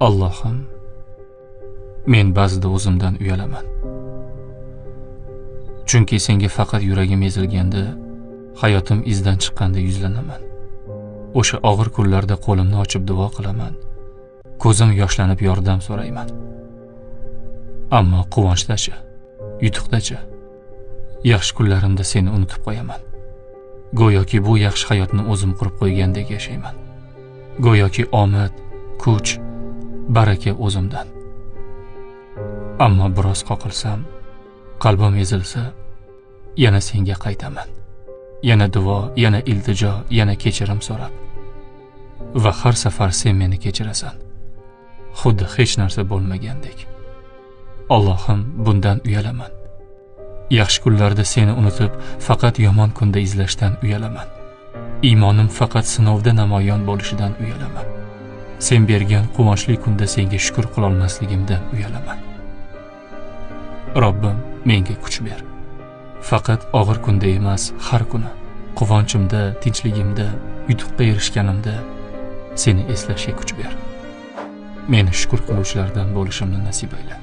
Allohim, men ba'zida o'zimdan uyalaman. Chunki senga faqat yuragim ezilganda, hayotim izdan chiqqanda yuzlanaman. O'sha og'ir kunlarda qo'limni ochib duo qilaman. Ko'zim yoshlanib yordam so'rayman. Ammo quvonchdachi, yutuqdachi, yaxshi kunlarimda seni unutib qo'yaman. Go'yoki bu yaxshi hayotni o'zim qurib qo'ygandek yashayman. Go'yoki omad, kuch, baraka o'zimdan. Ammo biroz qoqilsam, qalbim ezilsa, yana senga qaytaman. Yana duo, yana iltijo, yana kechirim so'rab. Va har safar sen meni kechirasan. Xuddi hech narsa bo'lmagandek. Allohim, bundan uyalaman. Yaxshi kunlarda seni unutib, faqat yomon kunda izlashdan uyalaman. Iymonim faqat sinovda namoyon bo'lishidan uyalaman. Sen bergan quvonchli kunda senga shukr qila olmasligimdan uyalaman. Robbim, menga kuch ber. Faqat og'ir kunda emas, har kuni quvonchimda, tinchligimda, yutuqqa erishganimda seni eslashga kuch ber. Meni shukr qiluvchilardan bo'lishimni nasib ayla.